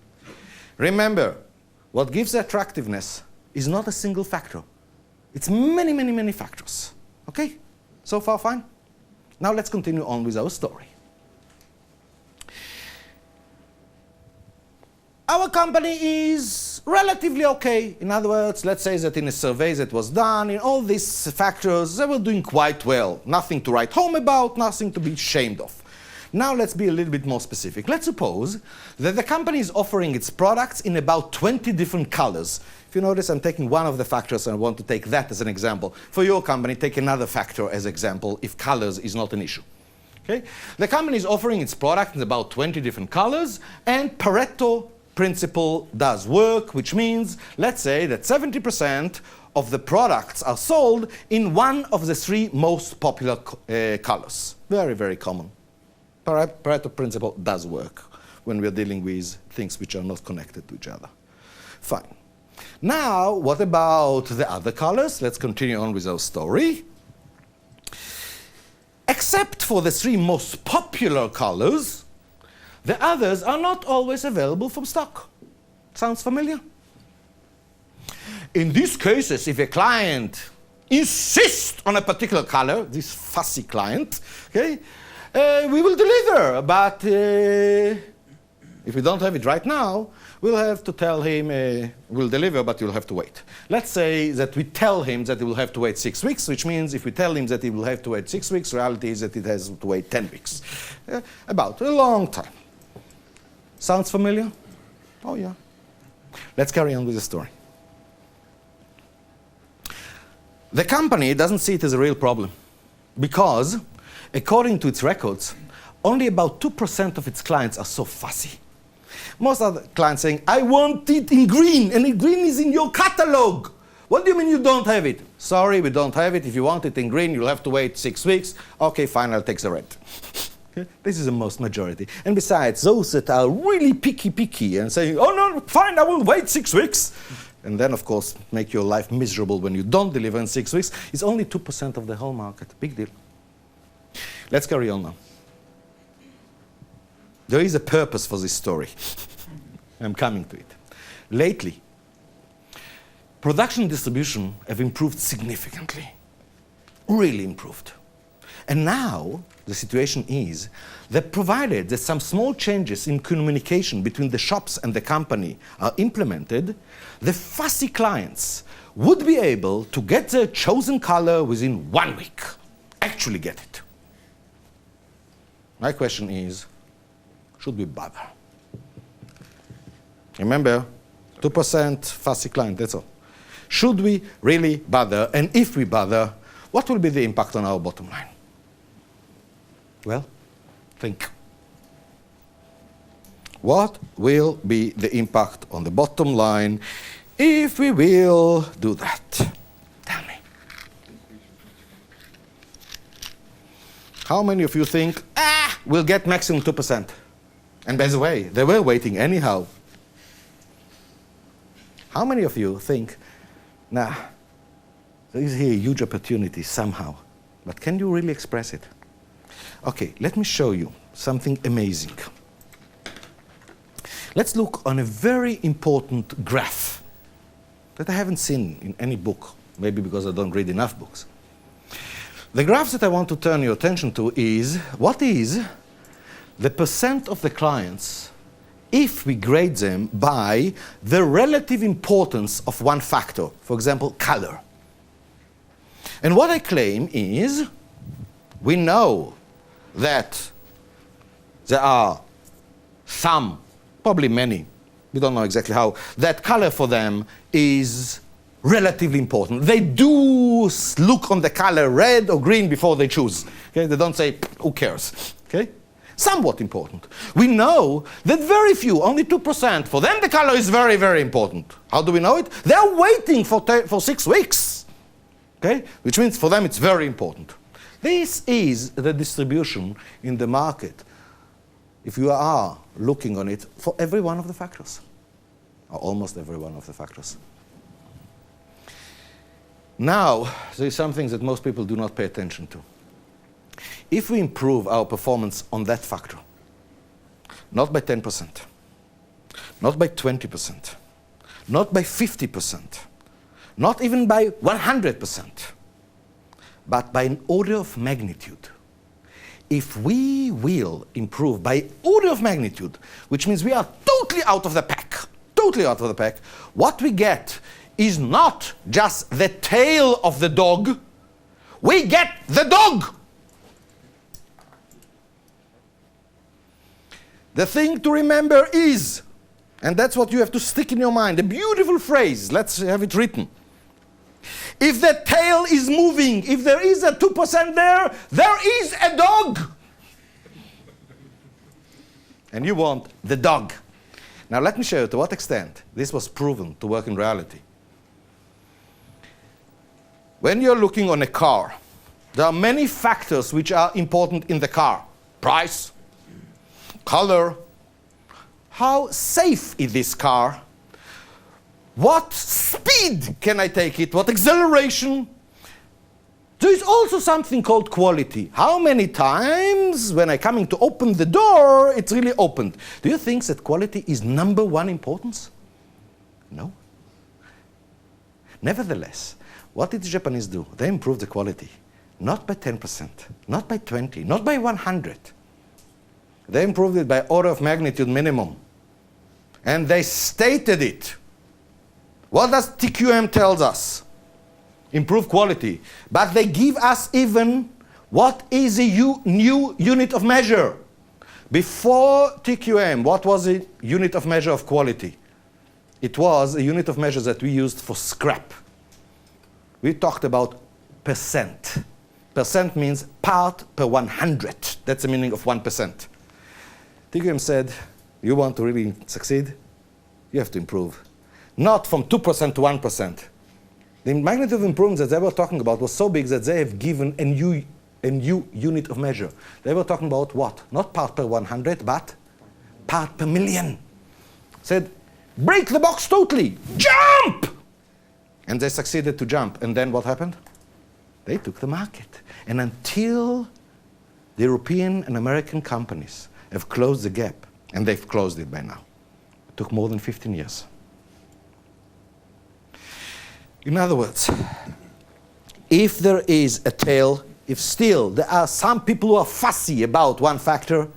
Remember, what gives attractiveness is not a single factor. It's many, many, many factors. Okay? So far, fine? Now let's continue on with our story. Our company is relatively okay. In other words, let's say that in a survey that was done, in all these factors, they were doing quite well. Nothing to write home about, nothing to be ashamed of. Now let's be a little bit more specific. Let's suppose that the company is offering its products in about 20 different colors. If you notice, I'm taking one of the factors and I want to take that as an example. For your company, take another factor as example if colors is not an issue. Okay? The company is offering its product in about 20 different colors, and Pareto principle does work, which means, let's say that 70% of the products are sold in one of the 3 most popular colors. Very, very common. Pareto principle does work when we're dealing with things which are not connected to each other. Fine. Now, what about the other colors? Let's continue on with our story. Except for the 3 most popular colors, the others are not always available from stock. Sounds familiar? In these cases, if a client insists on a particular color, this fussy client, okay, we will deliver, but If we don't have it right now, we'll have to tell him we'll deliver, but you'll have to wait. Let's say that we tell him that he will have to wait 6 weeks, which means if we tell him that he will have to wait 6 weeks, reality is that it has to wait 10 weeks. About a long time. Sounds familiar? Oh, yeah. Let's carry on with the story. The company doesn't see it as a real problem because, according to its records, only about 2% of its clients are so fussy. Most of the clients saying, I want it in green, and in green is in your catalog. What do you mean you don't have it? Sorry, we don't have it. If you want it in green, you'll have to wait 6 weeks. Okay, fine, I'll take the red. Okay? This is the most majority. And besides, those that are really picky and saying, oh no, fine, I will wait 6 weeks. And then, of course, make your life miserable when you don't deliver in 6 weeks, is only 2% of the whole market. Big deal. Let's carry on now. There is a purpose for this story. I'm coming to it. Lately, production and distribution have improved significantly. Really improved. And now, the situation is that provided that some small changes in communication between the shops and the company are implemented, the fussy clients would be able to get their chosen color within 1 week. Actually get it. My question is, should we bother? Remember, 2% fussy client, that's all. Should we really bother? And if we bother, what will be the impact on our bottom line? Well, think. What will be the impact on the bottom line if we will do that? Tell me. How many of you think, we'll get maximum 2%? And by the way, they were waiting anyhow. How many of you think, nah, there is here a huge opportunity somehow, but can you really express it? Okay, let me show you something amazing. Let's look on a very important graph that I haven't seen in any book, maybe because I don't read enough books. The graph that I want to turn your attention to is, what is the percent of the clients if we grade them by the relative importance of one factor, for example, color. And what I claim is, we know that there are some, probably many, we don't know exactly how, that color for them is relatively important. They do look on the color red or green before they choose. Okay? They don't say, who cares? Okay? Somewhat important. We know that very few, only 2%, for them the color is very, very important. How do we know it? They're waiting for 6 weeks. Okay? Which means for them it's very important. This is the distribution in the market, if you are looking on it, for every one of the factors, or almost every one of the factors. Now, there is something that most people do not pay attention to. If we improve our performance on that factor, not by 10%, not by 20%, not by 50%, not even by 100%, but by an order of magnitude. If we will improve by order of magnitude, which means we are totally out of the pack, what we get is not just the tail of the dog, we get the dog. The thing to remember is, and that's what you have to stick in your mind, a beautiful phrase, let's have it written. If the tail is moving, if there is a 2% there, there is a dog. And you want the dog. Now let me show you to what extent this was proven to work in reality. When you're looking on a car, there are many factors which are important in the car. Price, color, how safe is this car, what speed can I take it, what acceleration. There is also something called quality. How many times when I'm coming to open the door, it's really opened. Do you think that quality is number one importance? No. Nevertheless, what did the Japanese do? They improved the quality. Not by 10%, not by 20, not by 100. They improved it by order of magnitude minimum. And they stated it. What does TQM tells us? Improve quality. But they give us even what is a new unit of measure. Before TQM, what was a unit of measure of quality? It was a unit of measure that we used for scrap. We talked about percent. Percent means part per 100. That's the meaning of 1%. TQM said, you want to really succeed? You have to improve. Not from 2% to 1%. The magnitude of improvement that they were talking about was so big that they have given a new unit of measure. They were talking about what? Not part per 100, but part per million. Said, break the box totally, jump! And they succeeded to jump. And then what happened? They took the market. And until the European and American companies have closed the gap, and they've closed it by now, it took more than 15 years. In other words, if there is a tail, if still there are some people who are fussy about one factor,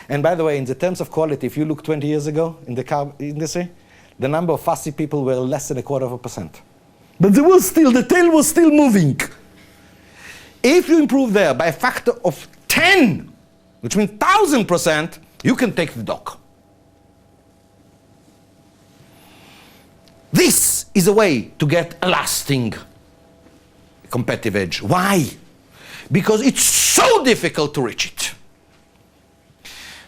and by the way, in the terms of quality, if you look 20 years ago in the car industry, the number of fussy people were less than 0.25%. But there was still, the tail was still moving. If you improve there by a factor of 10, which means 1,000%, you can take the dock. This is a way to get a lasting competitive edge. Why? Because it's so difficult to reach it.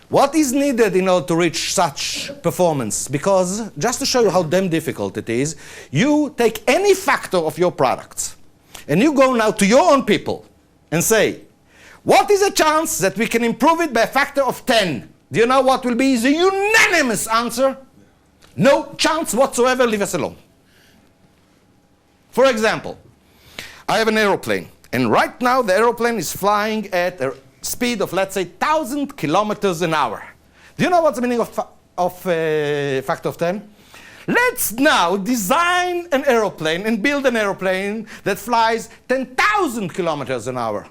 What is needed in order to reach such performance? Because, just to show you how damn difficult it is, you take any factor of your products and you go now to your own people and say, what is the chance that we can improve it by a factor of 10? Do you know what will be the unanimous answer? No chance whatsoever, leave us alone. For example, I have an aeroplane, and right now the aeroplane is flying at a speed of, let's say, 1,000 kilometers an hour. Do you know what's the meaning of factor of 10? Let's now design an aeroplane and build an aeroplane that flies 10,000 kilometers an hour.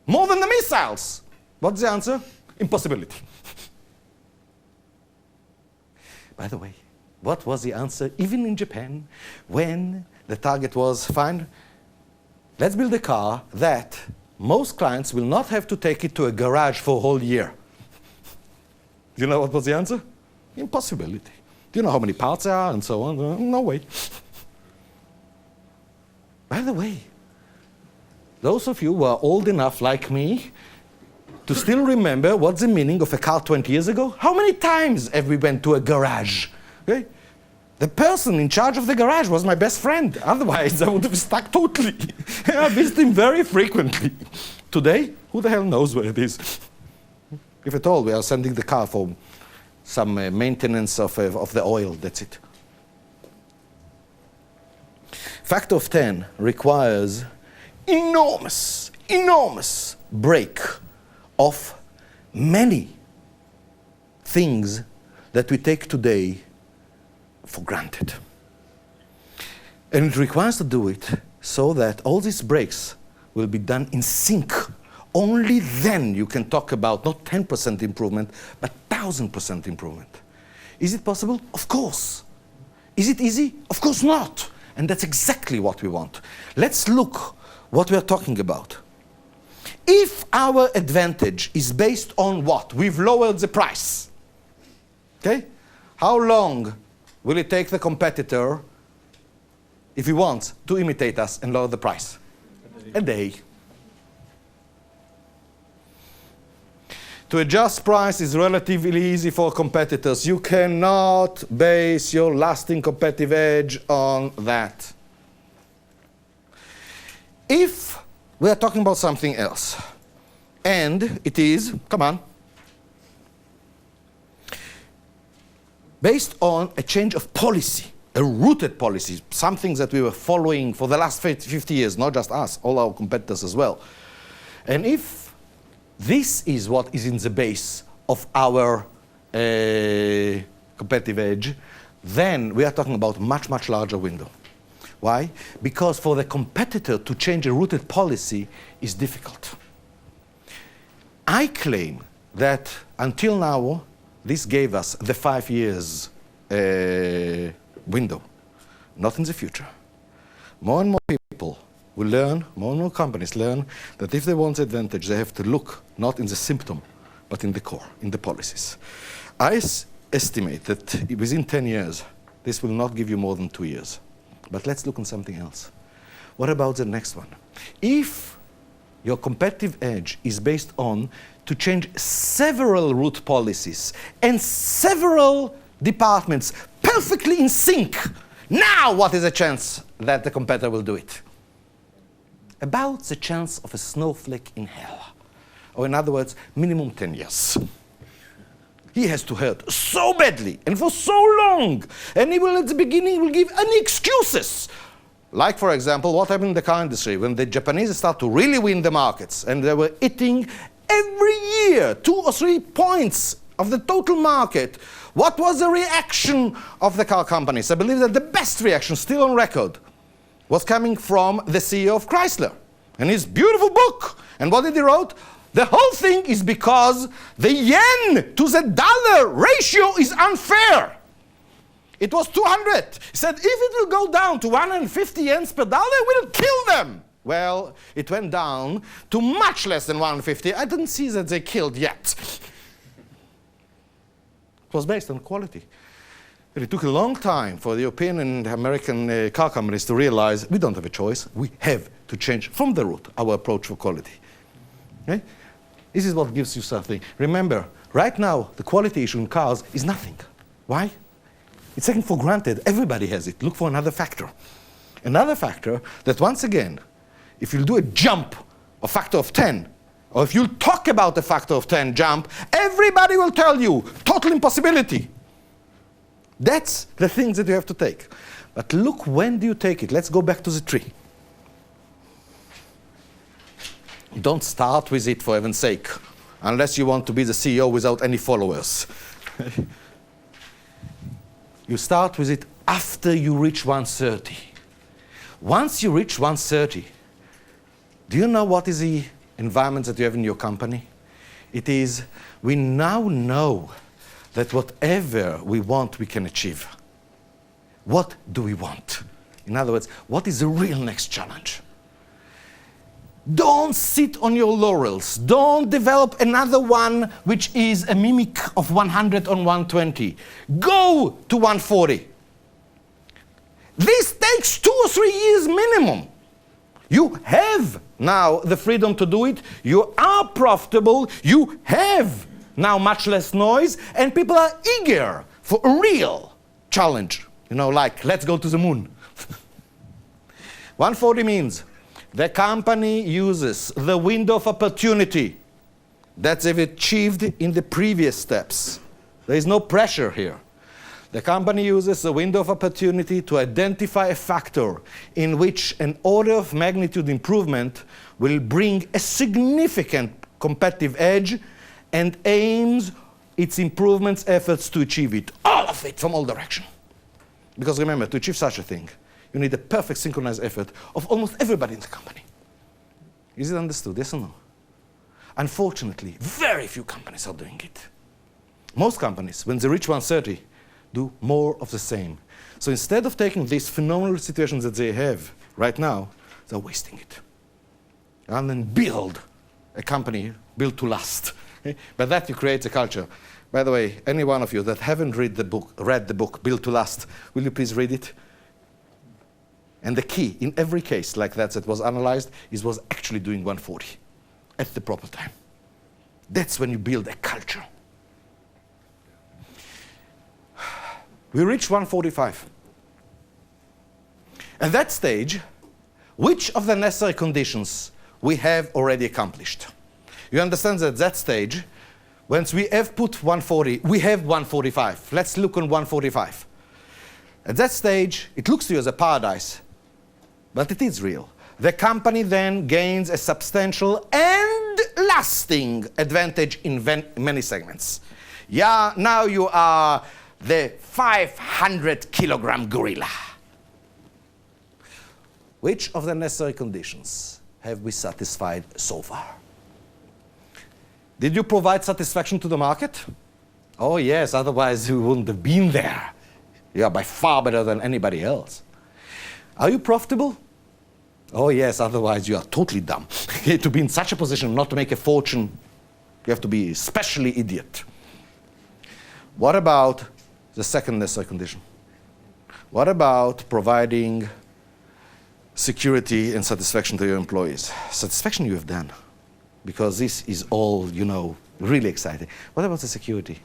More than the missiles. What's the answer? Impossibility. By the way, what was the answer even in Japan when the target was, fine, let's build a car that most clients will not have to take it to a garage for a whole year. Do you know what was the answer? Impossibility. Do you know how many parts there are and so on? No way. By the way, those of you who are old enough like me to still remember what's the meaning of a car 20 years ago? How many times have we went to a garage? Okay? The person in charge of the garage was my best friend. Otherwise, I would have stuck totally. I visit him very frequently. Today, who the hell knows where it is? If at all, we are sending the car for some maintenance of the oil. That's it. Factor of 10 requires enormous break of many things that we take today for granted. And it requires to do it so that all these breaks will be done in sync. Only then you can talk about not 10% improvement, but 1,000% improvement. Is it possible? Of course. Is it easy? Of course not. And that's exactly what we want. Let's look what we are talking about. If our advantage is based on what? We've lowered the price. Okay? How long will it take the competitor, if he wants, to imitate us and lower the price? A day. To adjust price is relatively easy for competitors. You cannot base your lasting competitive edge on that. If we are talking about something else, and it is, come on, based on a change of policy, a rooted policy, something that we were following for the last 50 years, not just us, all our competitors as well. And if this is what is in the base of our competitive edge, then we are talking about much larger window. Why? Because for the competitor to change a rooted policy is difficult. I claim that until now, this gave us the 5 years window, not in the future. More and more people will learn, more and more companies learn, that if they want the advantage, they have to look not in the symptom, but in the core, in the policies. I estimate that within 10 years, this will not give you more than 2 years. But let's look on something else. What about the next one? If your competitive edge is based on to change several route policies and several departments perfectly in sync, now what is the chance that the competitor will do it? About the chance of a snowflake in hell. Or in other words, minimum 10 years. He has to hurt so badly and for so long, and he will at the beginning will give any excuses. Like, for example, what happened in the car industry when the Japanese start to really win the markets, and they were eating every year 2 or 3 points of the total market. What was the reaction of the car companies? I believe that the best reaction, still on record, was coming from the CEO of Chrysler and his beautiful book. And what did he wrote? The whole thing is because the yen to the dollar ratio is unfair. It was 200. He said, if it will go down to 150 yens per dollar, we'll kill them. Well, it went down to much less than 150. I didn't see that they killed yet. It was based on quality. And it took a long time for the European and American car companies to realize we don't have a choice. We have to change from the root our approach for quality. Okay? This is what gives you something. Remember, right now, the quality issue in cars is nothing. Why? It's taken for granted. Everybody has it. Look for another factor. Another factor that, once again, if you do a jump, a factor of 10, or if you talk about a factor of 10 jump, everybody will tell you, total impossibility. That's the things that you have to take. But look, when do you take it? Let's go back to the tree. Don't start with it, for heaven's sake, unless you want to be the CEO without any followers. You start with it after you reach 130. Once you reach 130, do you know what is the environment that you have in your company? It is, we now know that whatever we want, we can achieve. What do we want? In other words, what is the real next challenge? Don't sit on your laurels. Don't develop another one which is a mimic of 100 on 120. Go to 140. This takes 2 or 3 years minimum. You have now the freedom to do it. You are profitable. You have now much less noise. And people are eager for a real challenge. You know, like, let's go to the moon. 140 means the company uses the window of opportunity that they've achieved in the previous steps. There is no pressure here. The company uses the window of opportunity to identify a factor in which an order of magnitude improvement will bring a significant competitive edge and aims its improvements efforts to achieve it. All of it from all directions. Because remember, to achieve such a thing, you need a perfect synchronized effort of almost everybody in the company. Is it understood? Yes or no? Unfortunately, very few companies are doing it. Most companies, when they reach 130, do more of the same. So instead of taking these phenomenal situations that they have right now, they're wasting it. And then build a company built to last. By that you create a culture. By the way, any one of you that haven't read the book Built to Last, will you please read it? And the key in every case like that was analyzed was actually doing 140 at the proper time. That's when you build a culture. We reach 145. At that stage, which of the necessary conditions we have already accomplished? You understand that at that stage, once we have put 140, we have 145. Let's look on 145. At that stage, it looks to you as a paradise, but it is real. The company then gains a substantial and lasting advantage in many segments. Yeah, now you are the 500-kilogram gorilla. Which of the necessary conditions have we satisfied so far? Did you provide satisfaction to the market? Oh yes, otherwise you wouldn't have been there. You are by far better than anybody else. Are you profitable? Oh yes, otherwise you are totally dumb. To be in such a position, not to make a fortune, you have to be especially idiot. What about the second necessary condition? What about providing security and satisfaction to your employees? Satisfaction you have done, because this is all, you know, really exciting. What about the security?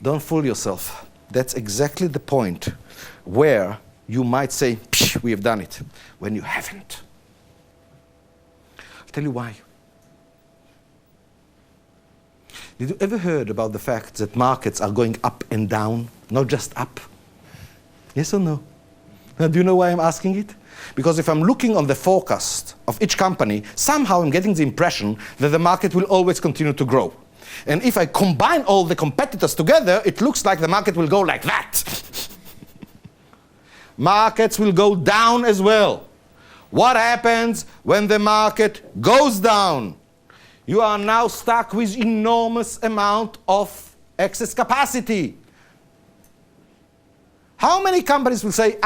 Don't fool yourself. That's exactly the point where you might say, we have done it, when you haven't. I'll tell you why. Did you ever heard about the fact that markets are going up and down, not just up? Yes or no? Now, do you know why I'm asking it? Because if I'm looking on the forecast of each company, somehow I'm getting the impression that the market will always continue to grow. And if I combine all the competitors together, it looks like the market will go like that. Markets will go down as well. What happens when the market goes down? You are now stuck with enormous amount of excess capacity. How many companies will say,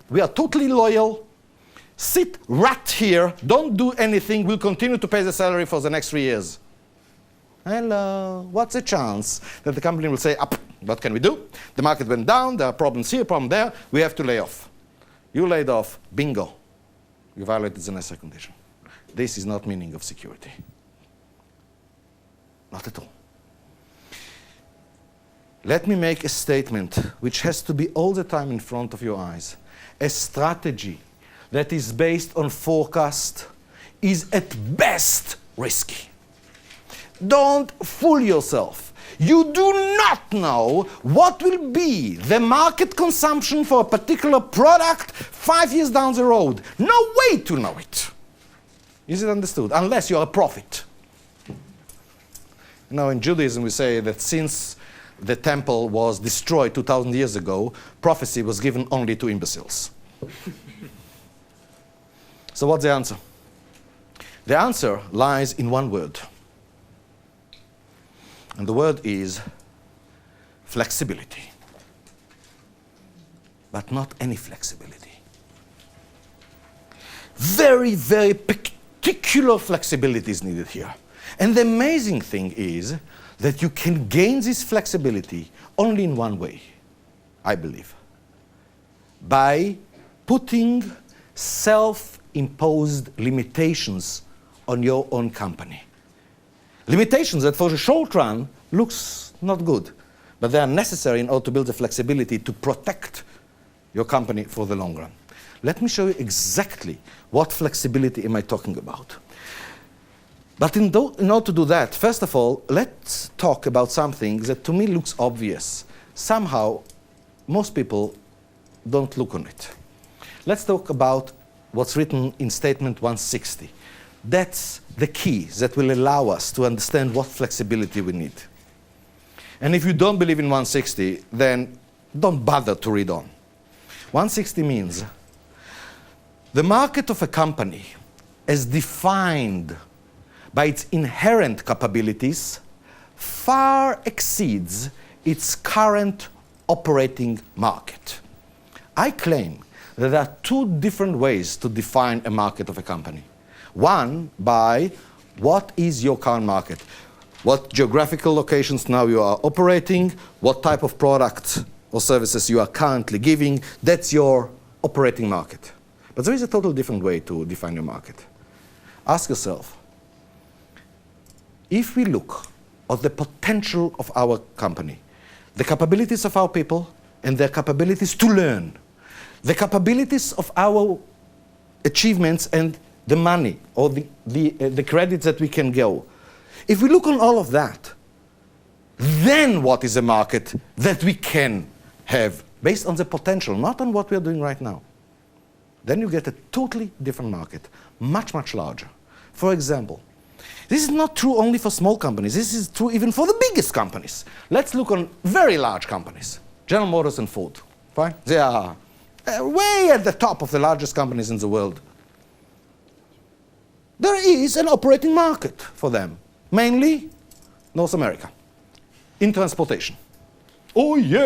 we are totally loyal, sit right here, don't do anything, we'll continue to pay the salary for the next 3 years? Hello, what's the chance that the company will say, what can we do? The market went down, there are problems here, problem there, we have to lay off. You laid off, bingo. You violated the necessary condition. This is not meaning of security. Not at all. Let me make a statement which has to be all the time in front of your eyes. A strategy that is based on forecast is at best risky. Don't fool yourself. You do not know what will be the market consumption for a particular product 5 years down the road. No way to know it. Is it understood? Unless you are a prophet. Now, in Judaism, we say that since the temple was destroyed 2,000 years ago, prophecy was given only to imbeciles. So what's the answer? The answer lies in one word. And the word is flexibility. But not any flexibility. Very, very particular flexibility is needed here. And the amazing thing is that you can gain this flexibility only in one way, I believe. By putting self-imposed limitations on your own company. Limitations that for the short run looks not good, but they are necessary in order to build the flexibility to protect your company for the long run. Let me show you exactly what flexibility am I talking about. But in order to do that, first of all, let's talk about something that to me looks obvious. Somehow, most people don't look on it. Let's talk about what's written in statement 160. That's the key that will allow us to understand what flexibility we need. And if you don't believe in 160, then don't bother to read on. 160 means the market of a company as defined by its inherent capabilities far exceeds its current operating market. I claim that there are two different ways to define a market of a company. One, by what is your current market? What geographical locations now you are operating, what type of products or services you are currently giving, that's your operating market. But there is a totally different way to define your market. Ask yourself, if we look at the potential of our company, the capabilities of our people and their capabilities to learn, the capabilities of our achievements and the money or the credits that we can go. If we look on all of that, then what is a market that we can have based on the potential, not on what we are doing right now? Then you get a totally different market, much, much larger. For example, this is not true only for small companies. This is true even for the biggest companies. Let's look on very large companies. General Motors and Ford. Fine? They are way at the top of the largest companies in the world. There is an operating market for them, mainly North America, in transportation. Oh, yes.